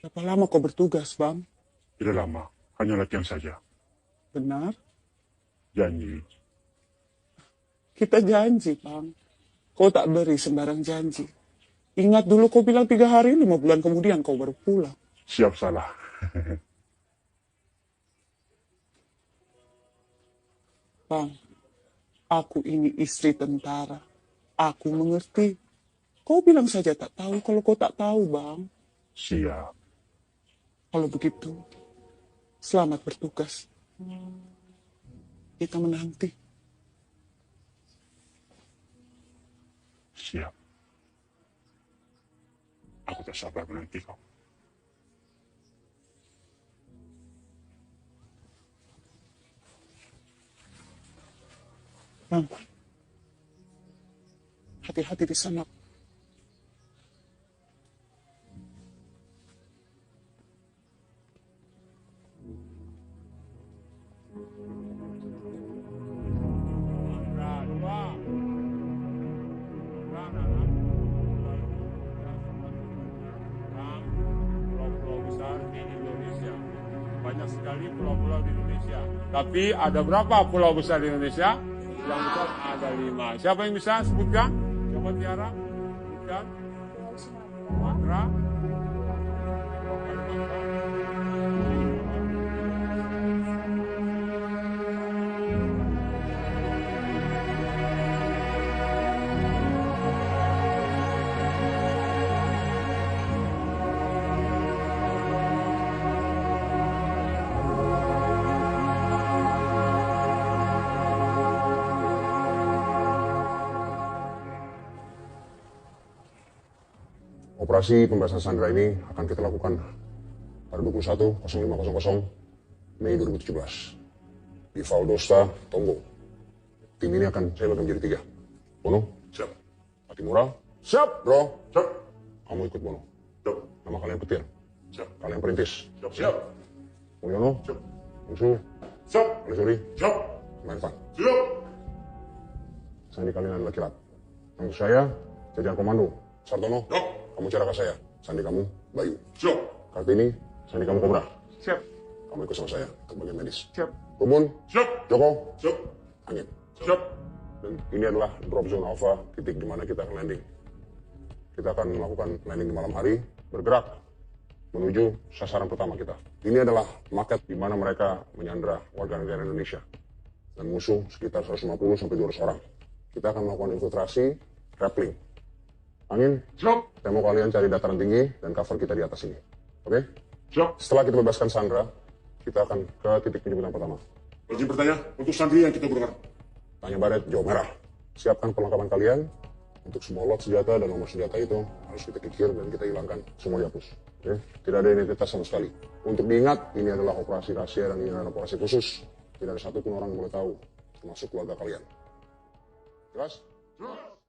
Berapa lama kau bertugas, Bang? Tidak lama, hanya latihan saja. Benar? Janji. Kita janji, Bang. Kau tak beri sembarang janji. Ingat dulu kau bilang 3 hari, 5 bulan kemudian kau baru pulang. Siap salah. Bang, aku ini istri tentara. Aku mengerti. Kau bilang saja tak tahu kalau kau tak tahu, Bang. Siap. Kalau begitu, selamat bertugas. Kita menanti. Siap. Aku tak sabar menanti kau. Bang, hati-hati di sana. Pulau-pulau besar di Indonesia. Banyak sekali pulau-pulau di Indonesia. Tapi ada berapa pulau besar di Indonesia? Yang besar ada 5. Siapa yang bisa sebutkan? Coba Tiara, sebutkan. Sumatera. Operasi pembebasan Sandra ini akan kita lakukan pada 21.05.00 Mei 2017 di Valdosta, Tonggo. Tim ini akan saya bagi menjadi 3. Bono, Siap. Patimura, Siap. Bro, Siap. kamu ikut Bono. Siap. Nama kalian petir, Siap. kalian perintis. Siap. Siap. Mulyono, Siap. Musuh, Siap. Alisuri, Siap. Irfan. Siap. Sandi kalian adalah kilat. Untuk saya, jajaran komando. Sartono, Siap. kamu Caraka saya. Sandi kamu, Bayu. Siap. Kartini, Sandi kamu Kobra. Siap, Kamu ikut sama saya untuk bagian medis. siap. Rumun, Siap. Joko, Siap. Angin. Siap. Dan ini adalah drop zone alpha, titik di mana kita akan landing. Kita akan melakukan landing di malam hari, bergerak menuju sasaran pertama kita. Ini adalah market di mana mereka menyandra warga negara Indonesia. Dan musuh sekitar 150-200 orang. Kita akan melakukan infiltrasi, grappling. Angin, Siap. saya mau kalian cari dataran tinggi dan cover kita di atas ini. Oke? Siap. Setelah kita bebaskan Sandra, kita akan ke titik penjemputan pertama. Izin bertanya untuk santri yang kita gunakan. Tanya Baret, jawab merah. Siapkan perlengkapan kalian. Untuk semua lot senjata dan nomor senjata itu harus kita kikir dan kita hilangkan. Semua dihapus. Oke? Tidak ada identitas sama sekali. Untuk diingat, ini adalah operasi rahasia dan ini adalah operasi khusus. Tidak ada satupun orang yang boleh tahu, termasuk keluarga kalian. Jelas? Jelas.